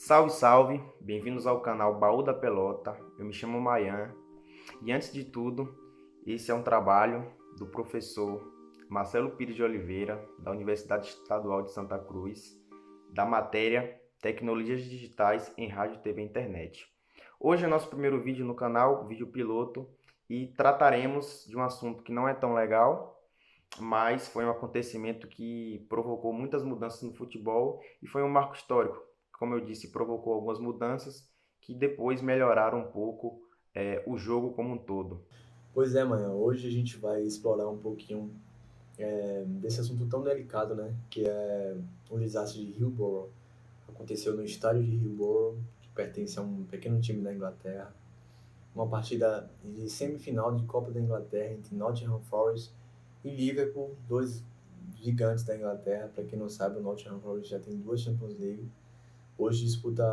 Salve, salve! Bem-vindos ao canal Baú da Pelota. Eu me chamo Mayan e antes de tudo, esse é um trabalho do professor Marcelo Pires de Oliveira, da Universidade Estadual de Santa Cruz, da matéria Tecnologias Digitais em Rádio, TV e Internet. Hoje é nosso primeiro vídeo no canal, vídeo piloto, e trataremos de um assunto que não é tão legal, mas foi um acontecimento que provocou muitas mudanças no futebol e foi um marco histórico. Como eu disse, provocou algumas mudanças que depois melhoraram um pouco o jogo como um todo. Pois é, manhã. Hoje a gente vai explorar um pouquinho desse assunto tão delicado, né? Que é o desastre de Hillsborough. Aconteceu no estádio de Hillsborough, que pertence a um pequeno time da Inglaterra. Uma partida de semifinal de Copa da Inglaterra entre Nottingham Forest e Liverpool, dois gigantes da Inglaterra. Para quem não sabe, o Nottingham Forest já tem duas Champions League. Hoje disputa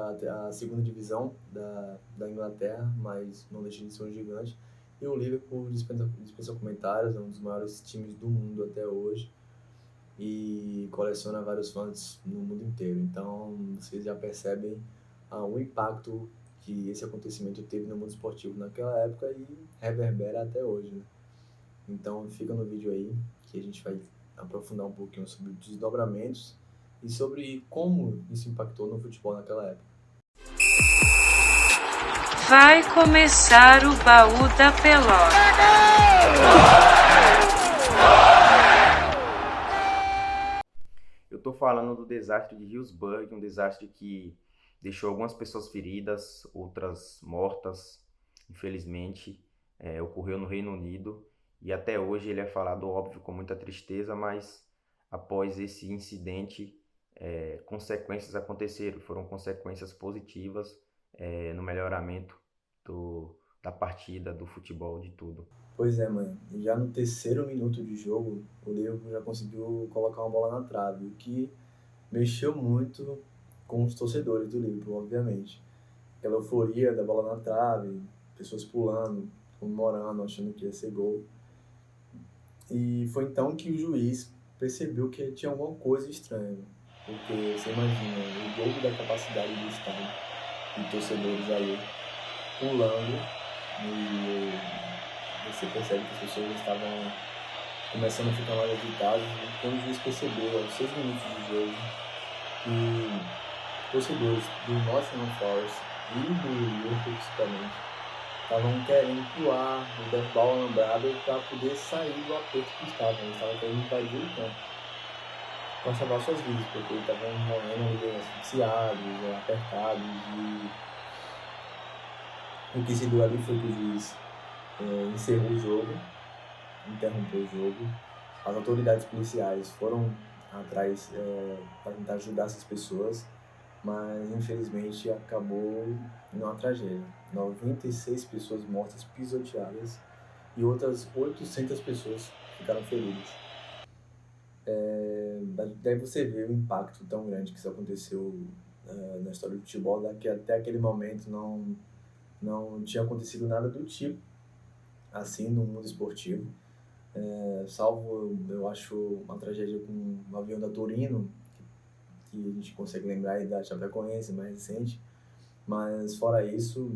a segunda divisão da Inglaterra, mas não deixa de ser um gigante. E o Liverpool dispensa comentários, é um dos maiores times do mundo até hoje e coleciona vários fãs no mundo inteiro. Então vocês já percebem o impacto que esse acontecimento teve no mundo esportivo naquela época e reverbera até hoje, né? Então fica no vídeo aí que a gente vai aprofundar um pouquinho sobre os desdobramentos e sobre como isso impactou no futebol naquela época. Vai começar o baú da pelota. Eu estou falando do desastre de Hillsborough, um desastre que deixou algumas pessoas feridas, outras mortas, infelizmente. Ocorreu no Reino Unido e até hoje ele é falado, óbvio, com muita tristeza, mas após esse incidente, consequências aconteceram, foram consequências positivas no melhoramento da partida, do futebol, de tudo. Pois é, mãe. E já no terceiro minuto de jogo, o Liverpool já conseguiu colocar uma bola na trave, o que mexeu muito com os torcedores do Liverpool, obviamente. Aquela euforia da bola na trave, pessoas pulando, comemorando, achando que ia ser gol. E foi então que o juiz percebeu que tinha alguma coisa estranha. Porque você imagina o dobro da capacidade do estádio de torcedores ali pulando e você percebe que as pessoas estavam começando a ficar mais agitadas. E quando o juiz percebeu, aos 6 minutos de jogo, que torcedores do Nottingham Forest e do Liverpool principalmente estavam querendo pular o derrubar o alambrado para poder sair do aperto que estavam. Eles estavam querendo invadir o campo para salvar suas vidas, porque estavam morrendo ali asfixiados, apertados. E o que se deu ali foi que o juiz encerrou o jogo, interrompeu o jogo. As autoridades policiais foram atrás para tentar ajudar essas pessoas, mas infelizmente acabou em uma tragédia. 96 pessoas mortas pisoteadas e outras 800 pessoas ficaram feridas. Daí você vê o impacto tão grande que isso aconteceu na história do futebol, que até aquele momento não tinha acontecido nada do tipo assim no mundo esportivo. Salvo, eu acho, uma tragédia com o avião da Torino, que a gente consegue lembrar aí da Chapecoense mais recente, mas fora isso,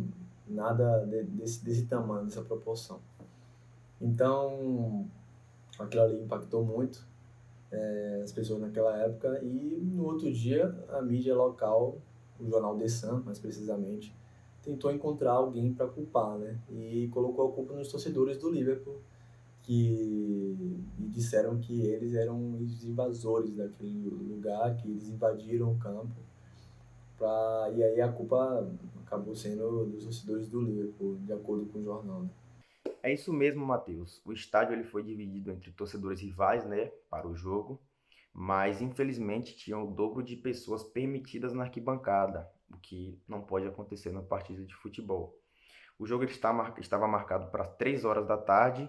nada desse tamanho, dessa proporção. Então, aquilo ali impactou muito as pessoas naquela época e no outro dia a mídia local, o jornal The Sun, mais precisamente, tentou encontrar alguém para culpar, né? E colocou a culpa nos torcedores do Liverpool, que disseram que eles eram os invasores daquele lugar, que eles invadiram o campo. E aí a culpa acabou sendo dos torcedores do Liverpool, de acordo com o jornal, né? É isso mesmo, Matheus. O estádio ele foi dividido entre torcedores rivais, né, para o jogo, mas infelizmente tinha o dobro de pessoas permitidas na arquibancada, o que não pode acontecer na partida de futebol. O jogo estava marcado para 3 horas da tarde,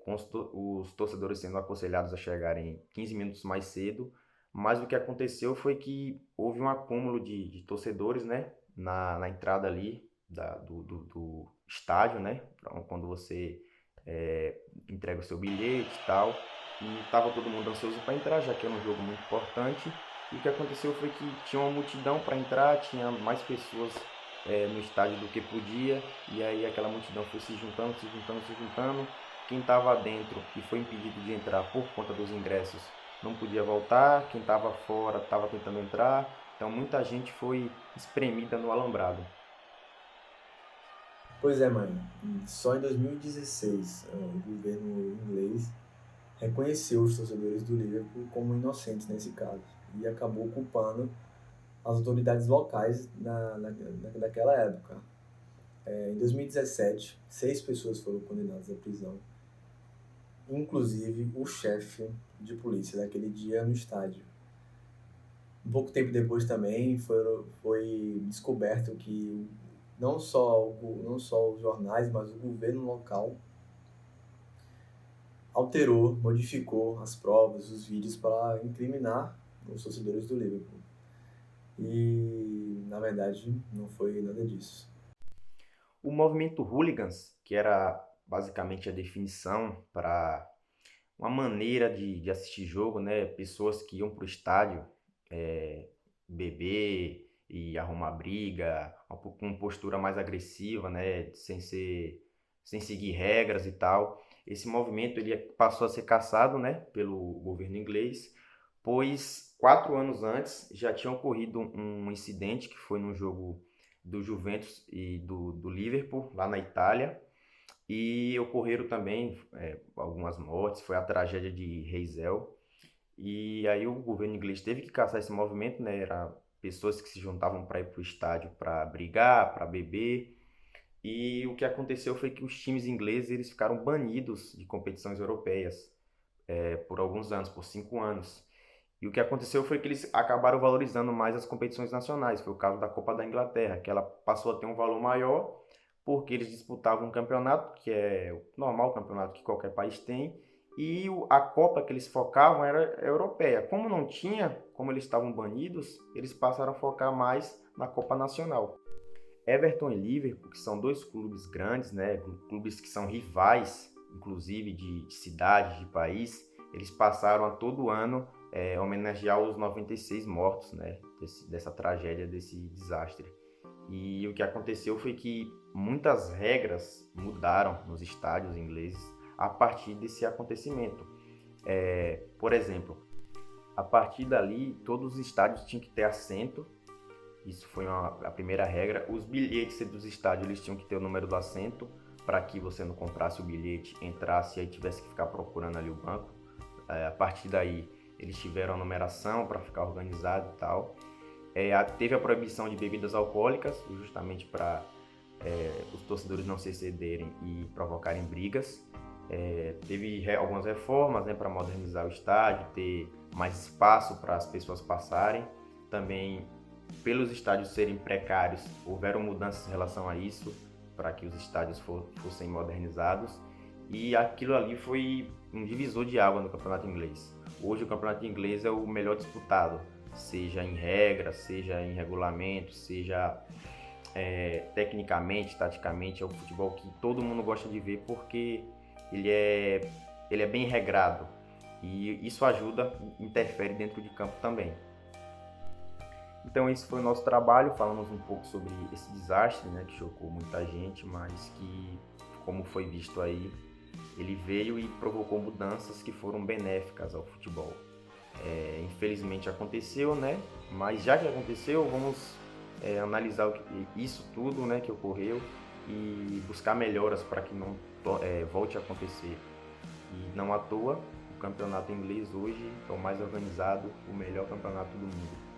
com os torcedores sendo aconselhados a chegarem 15 minutos mais cedo, mas o que aconteceu foi que houve um acúmulo de torcedores, né, na entrada ali do estádio, né, quando você entrega o seu bilhete e tal, e estava todo mundo ansioso para entrar, já que era um jogo muito importante, E o que aconteceu foi que tinha uma multidão para entrar, tinha mais pessoas no estádio do que podia, e aí aquela multidão foi se juntando, se juntando, se juntando. Quem estava dentro e foi impedido de entrar por conta dos ingressos não podia voltar, quem estava fora estava tentando entrar, então muita gente foi espremida no alambrado. Pois é, mãe. Só em 2016, o governo inglês reconheceu os torcedores do Liverpool como inocentes nesse caso e acabou culpando as autoridades locais naquela época. Em 2017, 6 pessoas foram condenadas à prisão, inclusive o chefe de polícia daquele dia no estádio. Um pouco tempo depois também foi descoberto que não só os jornais, mas o governo local alterou, modificou as provas, os vídeos para incriminar os torcedores do Liverpool. E, na verdade, não foi nada disso. O movimento hooligans, que era basicamente a definição para uma maneira de assistir jogo, né? Pessoas que iam para o estádio beber e arrumar briga, com postura mais agressiva, né? Sem seguir regras e tal. Esse movimento ele passou a ser caçado, né, pelo governo inglês, pois 4 anos antes já tinha ocorrido um incidente que foi num jogo do Juventus e do Liverpool, lá na Itália, e ocorreram também algumas mortes, foi a tragédia de Heysel, e aí o governo inglês teve que caçar esse movimento, né, era pessoas que se juntavam para ir para o estádio para brigar, para beber, e o que aconteceu foi que os times ingleses eles ficaram banidos de competições europeias por alguns anos, por 5 anos. E o que aconteceu foi que eles acabaram valorizando mais as competições nacionais. Foi o caso da Copa da Inglaterra, que ela passou a ter um valor maior, porque eles disputavam um campeonato, que é o normal campeonato que qualquer país tem, e a Copa que eles focavam era europeia. Como não tinha, como eles estavam banidos, eles passaram a focar mais na Copa Nacional. Everton e Liverpool, que são 2 clubes grandes, né, clubes que são rivais, inclusive de cidade, de país, eles passaram a todo ano homenagear os 96 mortos, né, dessa tragédia, desse desastre. E o que aconteceu foi que muitas regras mudaram nos estádios ingleses a partir desse acontecimento. Por exemplo, a partir dali, todos os estádios tinham que ter assento. Isso foi a primeira regra. Os bilhetes dos estádios eles tinham que ter o número do assento para que você não comprasse o bilhete, entrasse e aí tivesse que ficar procurando ali o banco. A partir daí, eles tiveram a numeração para ficar organizado e tal. Teve a proibição de bebidas alcoólicas, justamente para os torcedores não se excederem e provocarem brigas. Teve algumas reformas, né, para modernizar o estádio, ter mais espaço para as pessoas passarem. Também, pelos estádios serem precários, houveram mudanças em relação a isso, para que os estádios fossem modernizados. E aquilo ali foi um divisor de água no campeonato inglês. Hoje o campeonato inglês é o melhor disputado, seja em regras, seja em regulamento, seja tecnicamente, taticamente. É o futebol que todo mundo gosta de ver porque ele é bem regrado. E isso ajuda, interfere dentro de campo também. Então esse foi o nosso trabalho, falamos um pouco sobre esse desastre, né, que chocou muita gente, mas que, como foi visto aí, ele veio e provocou mudanças que foram benéficas ao futebol. Infelizmente aconteceu, né, mas já que aconteceu, vamos analisar isso tudo, né, que ocorreu e buscar melhoras para que não volte a acontecer. E não à toa, o campeonato inglês hoje é o mais organizado, o melhor campeonato do mundo.